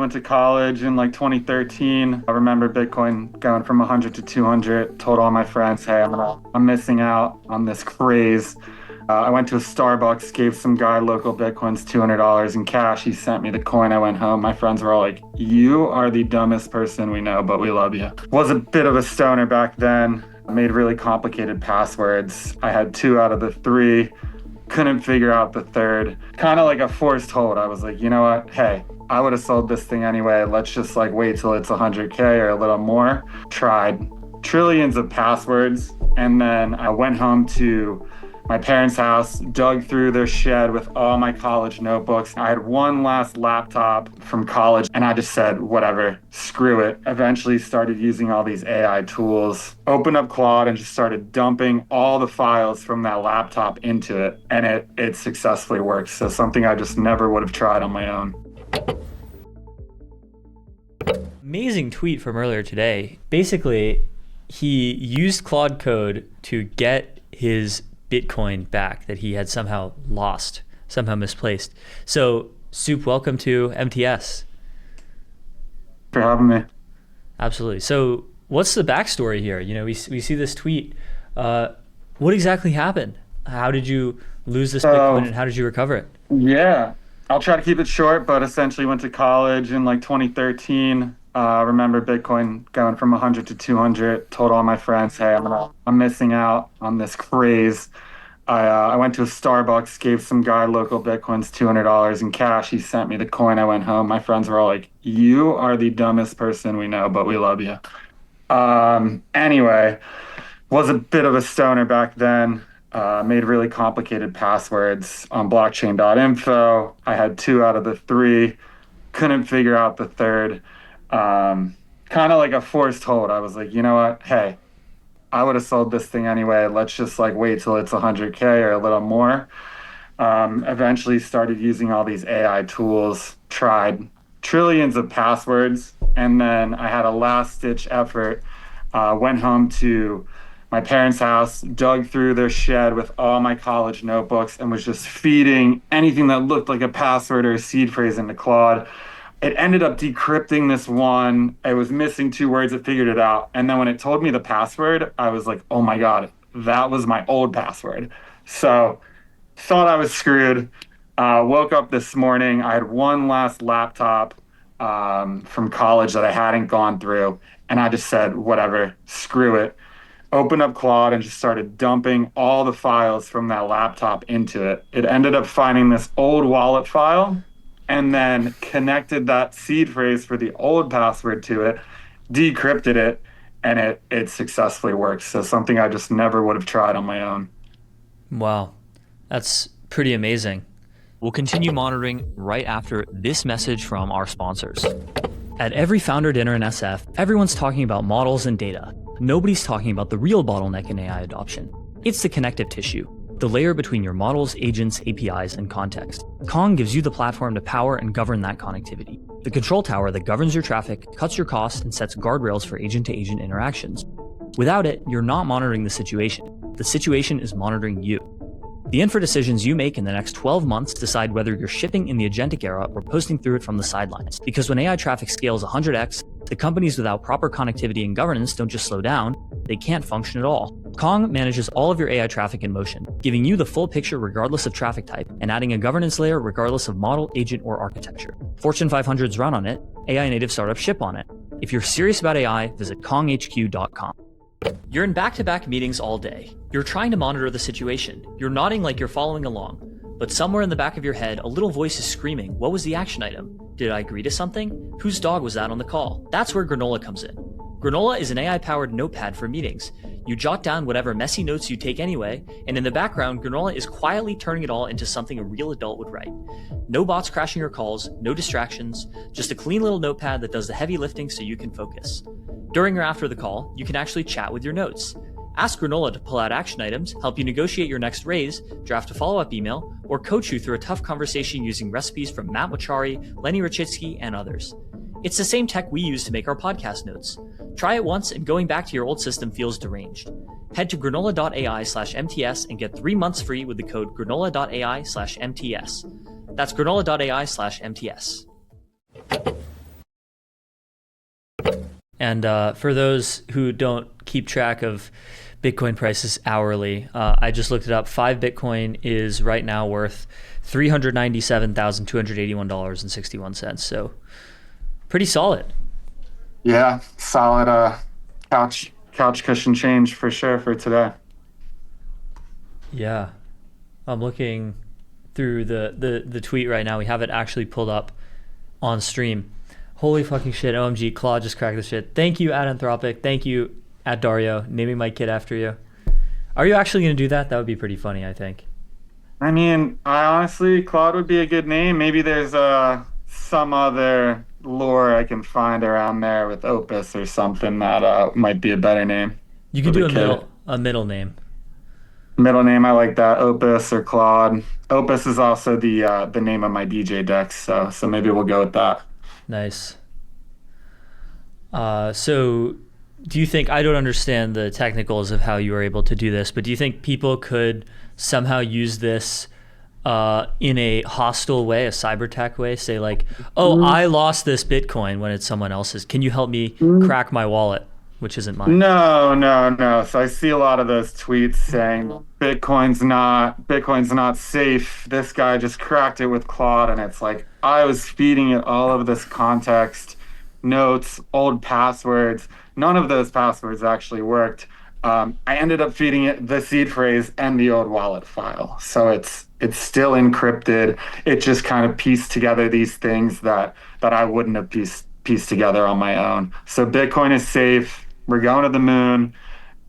went to college in like 2013. I remember Bitcoin going from 100 to 200. Told all my friends, hey, I'm missing out on this craze. I went to a Starbucks, gave some guy local Bitcoins $200 in cash. He sent me the coin. I went home. My friends were all like, you are the dumbest person we know, but we love you. Was a bit of a stoner back then. Made really complicated passwords. I had 2 out of the 3. Couldn't figure out the third. Kind of like a forced hold. I was like, you know what? Hey, I would have sold this thing anyway. Let's just like wait till it's 100K or a little more. Tried trillions of passwords. And then I went home to my parents' house, dug through their shed with all my college notebooks. I had one last laptop from college and I just said, whatever, screw it. Eventually started using all these AI tools, opened up Claude and just started dumping all the files from that laptop into it. And it successfully worked. So something I just never would have tried on my own. Amazing tweet from earlier today. Basically, he used Claude code to get his Bitcoin back that he had somehow lost, somehow misplaced. So, Soup, welcome to MTS. For having me. Absolutely. So, what's the backstory here? You know, we see this tweet. What exactly happened? How did you lose this Bitcoin and how did you recover it? Yeah, I'll try to keep it short, but essentially went to college in like 2013. I remember Bitcoin going from 100 to 200. Told all my friends, hey, I'm missing out on this craze. I went to a Starbucks, gave some guy local Bitcoins $200 in cash. He sent me the coin. I went home. My friends were all like, you are the dumbest person we know, but we love you. Anyway, was a bit of a stoner back then. Made really complicated passwords on blockchain.info. I had 2 out of the 3. Couldn't figure out the third. Kind of like a forced hold. I was like, you know what? Hey, I would have sold this thing anyway. Let's just like wait till it's 100K or a little more. Eventually started using all these AI tools, tried trillions of passwords. And then I had a last ditch effort. Went home to my parents' house, dug through their shed with all my college notebooks and was just feeding anything that looked like a password or a seed phrase into Claude. It ended up decrypting this one. It was missing 2 words. It figured it out. And then when it told me the password, I was like, oh my God, that was my old password. So thought I was screwed. Woke up this morning. I had one last laptop from college that I hadn't gone through. And I just said, whatever, screw it. Opened up Claude and just started dumping all the files from that laptop into it. It ended up finding this old wallet file and then connected that seed phrase for the old password to it, decrypted it, and it successfully works. So something I just never would have tried on my own. Wow, that's pretty amazing. We'll continue monitoring right after this message from our sponsors. At every founder dinner in SF, everyone's talking about models and data. Nobody's talking about the real bottleneck in AI adoption. It's the connective tissue, the layer between your models, agents, APIs, and context. Kong gives you the platform to power and govern that connectivity. The control tower that governs your traffic, cuts your costs, and sets guardrails for agent-to-agent interactions. Without it, you're not monitoring the situation. The situation is monitoring you. The infra decisions you make in the next 12 months decide whether you're shipping in the agentic era or posting through it from the sidelines. Because when AI traffic scales 100x, the companies without proper connectivity and governance don't just slow down, they can't function at all. Kong manages all of your AI traffic in motion, giving you the full picture regardless of traffic type, and adding a governance layer regardless of model, agent, or architecture. Fortune 500s run on it, AI native startups ship on it. If you're serious about AI, visit konghq.com. You're in back-to-back meetings all day. You're trying to monitor the situation. You're nodding like you're following along. But somewhere in the back of your head, a little voice is screaming, what was the action item? Did I agree to something? Whose dog was that on the call? That's where Granola comes in. Granola is an AI-powered notepad for meetings. You jot down whatever messy notes you take anyway, and in the background, Granola is quietly turning it all into something a real adult would write. No bots crashing your calls, no distractions, just a clean little notepad that does the heavy lifting so you can focus. During or after the call, you can actually chat with your notes. Ask Granola to pull out action items, help you negotiate your next raise, draft a follow-up email, or coach you through a tough conversation using recipes from Matt Mochari, Lenny Rachitsky, and others. It's the same tech we use to make our podcast notes. Try it once and going back to your old system feels deranged. Head to granola.ai/MTS and get 3 months free with the code granola.ai/MTS. That's granola.ai/MTS. And for those who don't keep track of Bitcoin prices hourly, I just looked it up. 5 Bitcoin is right now worth $397,281.61. So pretty solid. Yeah, solid couch cushion change for sure for today. Yeah. I'm looking through the tweet right now. We have it actually pulled up on stream. Holy fucking shit. OMG, Claude just cracked the shit. Thank you, at Anthropic. Thank you, at Dario, naming my kid after you. Are you actually going to do that? That would be pretty funny, I think. I mean, I honestly, Claude would be a good name. Maybe there's some other lore I can find around there with Opus or something that might be a better name You for could the do kid. a middle name. Middle name, I like that. Opus or Claude. Opus is also the name of my DJ decks, so maybe we'll go with that. Nice. So do you think, I don't understand the technicals of how you were able to do this, but do you think people could somehow use this in a hostile way, a cyber attack way? Say like, oh, I lost this Bitcoin when it's someone else's. Can you help me crack my wallet, which isn't mine? No, no, no. So I see a lot of those tweets saying Bitcoin's not safe. This guy just cracked it with Claude, and it's like I was feeding it all of this context, notes, old passwords. None of those passwords actually worked. I ended up feeding it the seed phrase and the old wallet file. So it's still encrypted. It just kind of pieced together these things that I wouldn't have pieced together on my own. So Bitcoin is safe. We're going to the moon.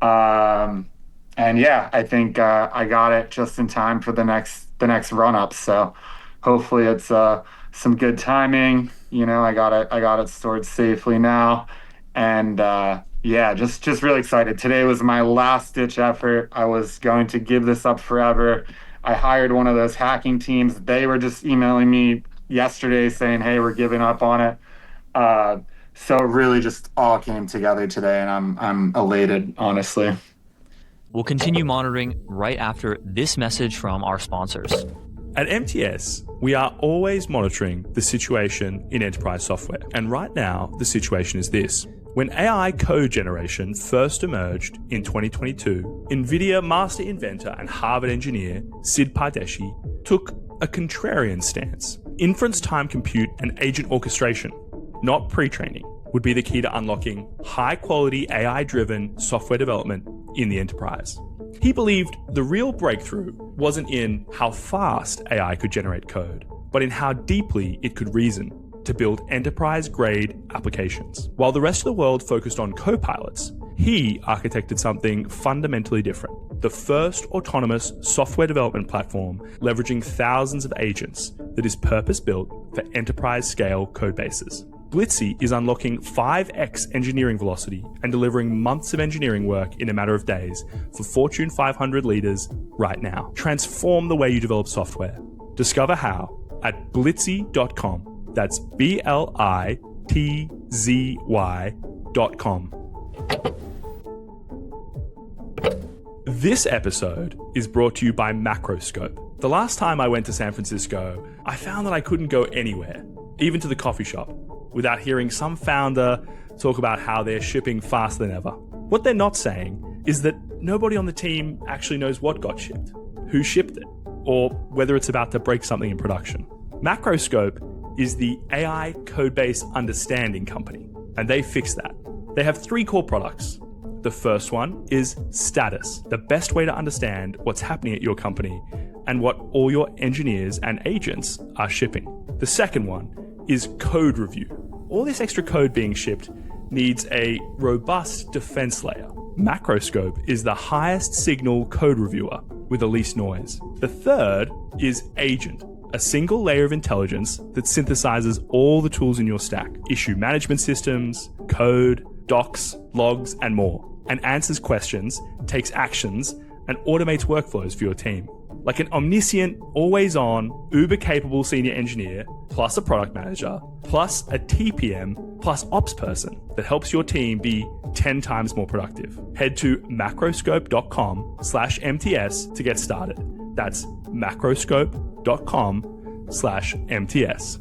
And yeah, I think I got it just in time for the next run up. So hopefully it's some good timing. I got it stored safely now, and yeah, just really excited. Today was my last ditch effort. I was going to give this up forever. I hired one of those hacking teams. They were just emailing me yesterday saying, "Hey, we're giving up on it." Uh, so it really just all came together today, and I'm elated, honestly. We'll continue monitoring right after this message from our sponsors. At MTS, we are always monitoring the situation in enterprise software. And right now, the situation is this. When AI code generation first emerged in 2022, NVIDIA master inventor and Harvard engineer Sid Pardeshi took a contrarian stance. Inference time compute and agent orchestration, not pre-training, would be the key to unlocking high-quality AI-driven software development in the enterprise. He believed the real breakthrough wasn't in how fast AI could generate code, but in how deeply it could reason to build enterprise-grade applications. While the rest of the world focused on copilots, he architected something fundamentally different. The first autonomous software development platform leveraging thousands of agents that is purpose-built for enterprise-scale codebases. Blitzy is unlocking 5x engineering velocity and delivering months of engineering work in a matter of days for Fortune 500 leaders right now. Transform the way you develop software. Discover how at blitzy.com. That's BLITZY.com. This episode is brought to you by Macroscope. The last time I went to San Francisco, I found that I couldn't go anywhere, even to the coffee shop, without hearing some founder talk about how they're shipping faster than ever. What they're not saying is that nobody on the team actually knows what got shipped, who shipped it, or whether it's about to break something in production. Macroscope is the AI codebase understanding company, and they fix that. They have 3 core products. The first one is Status, the best way to understand what's happening at your company and what all your engineers and agents are shipping. The second one is Code Review. All this extra code being shipped needs a robust defense layer. Macroscope is the highest signal code reviewer with the least noise. The third is Agent, a single layer of intelligence that synthesizes all the tools in your stack, issue management systems, code, docs, logs, and more, and answers questions, takes actions, and automates workflows for your team. Like an omniscient, always-on, uber-capable senior engineer, plus a product manager, plus a TPM, plus ops person that helps your team be 10 times more productive. Head to macroscope.com/MTS to get started. That's macroscope.com/MTS.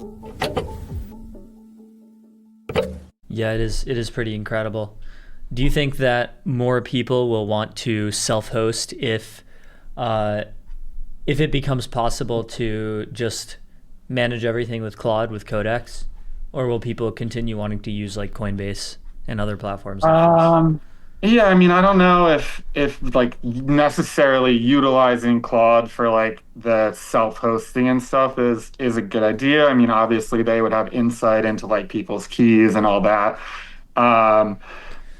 Yeah, it is pretty incredible. Do you think that more people will want to self-host uh, if it becomes possible to just manage everything with Claude with Codex, or will people continue wanting to use like Coinbase and other platforms like this? Um, yeah, I mean, I don't know if like necessarily utilizing Claude for like the self-hosting and stuff is a good idea. I mean, obviously they would have insight into like people's keys and all that. Um,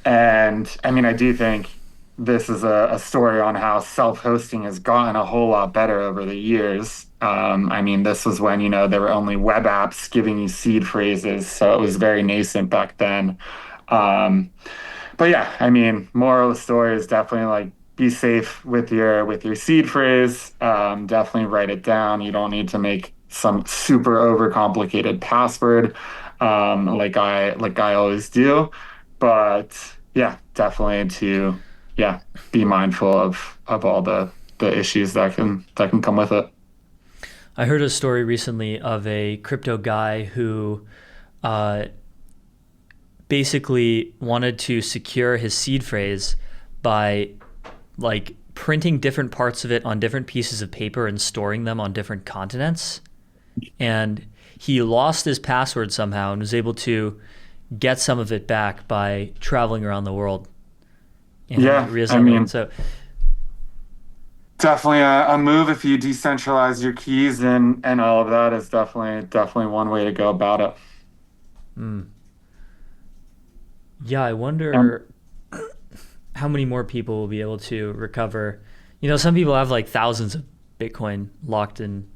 and I mean, I do think this is a story on how self-hosting has gotten a whole lot better over the years. I mean, this was when, there were only web apps giving you seed phrases, so it was very nascent back then. Um, but yeah, I mean, moral of the story is definitely like be safe with your seed phrase. Definitely write it down. You don't need to make some super overcomplicated password, like I always do. But yeah, definitely to yeah be mindful of all the issues that can come with it. I heard a story recently of a crypto guy who uh, basically wanted to secure his seed phrase by like printing different parts of it on different pieces of paper and storing them on different continents. And he lost his password somehow and was able to get some of it back by traveling around the world and Yeah, I reassembling it. mean, So definitely a move if you decentralize your keys and all of that is definitely one way to go about it. yeah, I And wonder how many more people will be able to recover. Some people have like thousands of Bitcoin locked in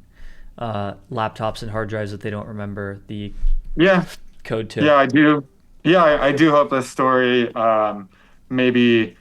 laptops and hard drives that they don't remember the yeah, code to. yeah, I do. Yeah, I do hope this story maybe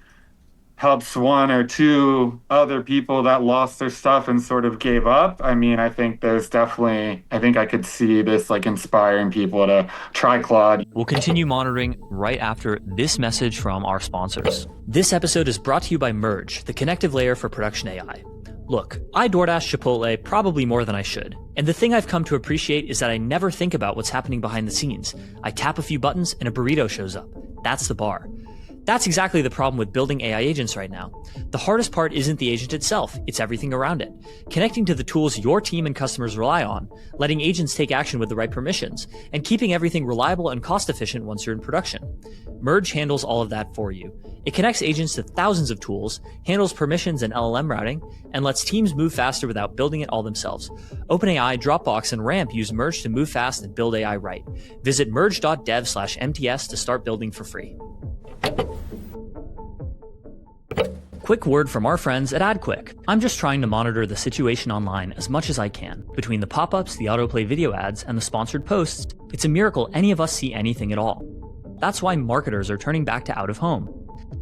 helps one or two other people that lost their stuff and sort of gave up. I mean, I think I could see this like inspiring people to try Claude. We'll continue monitoring right after this message from our sponsors. This episode is brought to you by Merge, the connective layer for production AI. Look, I DoorDash Chipotle probably more than I should. And the thing I've come to appreciate is that I never think about what's happening behind the scenes. I tap a few buttons and a burrito shows up. That's the bar. That's exactly the problem with building AI agents right now. The hardest part isn't the agent itself, it's everything around it. Connecting to the tools your team and customers rely on, letting agents take action with the right permissions, and keeping everything reliable and cost efficient once you're in production. Merge handles all of that for you. It connects agents to thousands of tools, handles permissions and LLM routing, and lets teams move faster without building it all themselves. OpenAI, Dropbox, and Ramp use Merge to move fast and build AI right. Visit merge.dev/MTS to start building for free. Quick word from our friends at AdQuick. I'm just trying to monitor the situation online as much as I can. Between the pop-ups, the autoplay video ads, and the sponsored posts, it's a miracle any of us see anything at all. That's why marketers are turning back to out-of-home.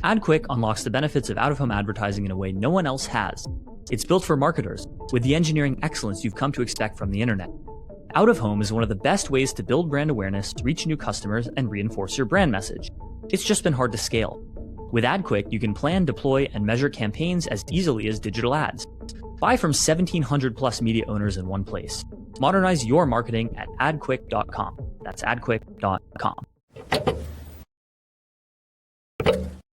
AdQuick unlocks the benefits of out-of-home advertising in a way no one else has. It's built for marketers, with the engineering excellence you've come to expect from the internet. Out-of-home is one of the best ways to build brand awareness, reach new customers, and reinforce your brand message. It's just been hard to scale. With AdQuick, you can plan, deploy, and measure campaigns as easily as digital ads. Buy from 1,700 plus media owners in one place. Modernize your marketing at adquick.com. That's adquick.com.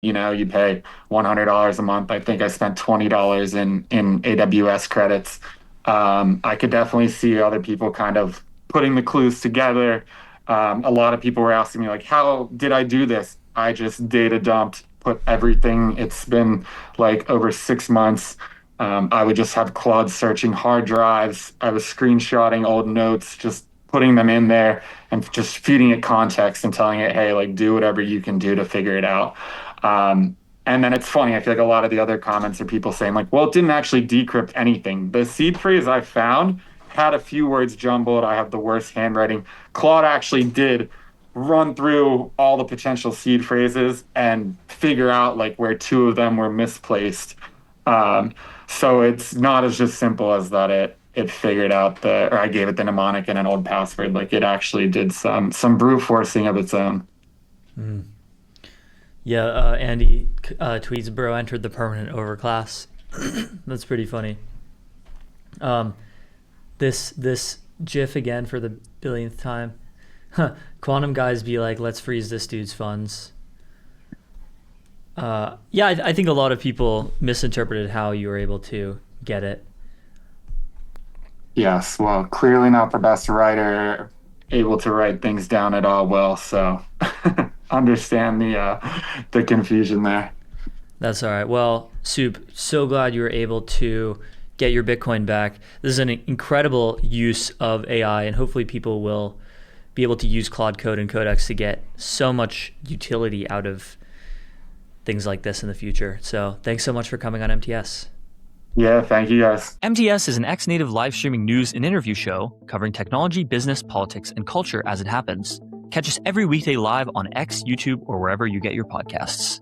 You pay $100 a month. I think I spent $20 in AWS credits. I could definitely see other people kind of putting the clues together. A lot of people were asking me like, how did I do this? I just data dumped, put everything. It's been like over 6 months. I would just have Claude searching hard drives. I was screenshotting old notes, just putting them in there and just feeding it context and telling it, hey, like do whatever you can do to figure it out. And then it's funny, I feel like a lot of the other comments are people saying, like, well, it didn't actually decrypt anything. The seed phrase I found had a few words jumbled. I have the worst handwriting. Claude actually did run through all the potential seed phrases and figure out like where two of them were misplaced. Um, so it's not as just simple as that it figured out or I gave it the mnemonic and an old password. Like it actually did some brute forcing of its own. Yeah, Andy tweets, bro entered the permanent overclass. That's pretty funny. This GIF again for the billionth time. Quantum guys be like, let's freeze this dude's funds. Yeah, I think a lot of people misinterpreted how you were able to get it. Yes, well, clearly not the best writer, able to write things down at all well, so understand the confusion there. That's all right. Well, Soup, so glad you were able to get your Bitcoin back. This is an incredible use of AI, and hopefully people will be able to use Claude Code and Codex to get so much utility out of things like this in the future. So thanks so much for coming on MTS. Yeah, thank you guys. MTS is an ex-native live streaming news and interview show covering technology, business, politics, and culture as it happens. Catch us every weekday live on X, YouTube, or wherever you get your podcasts.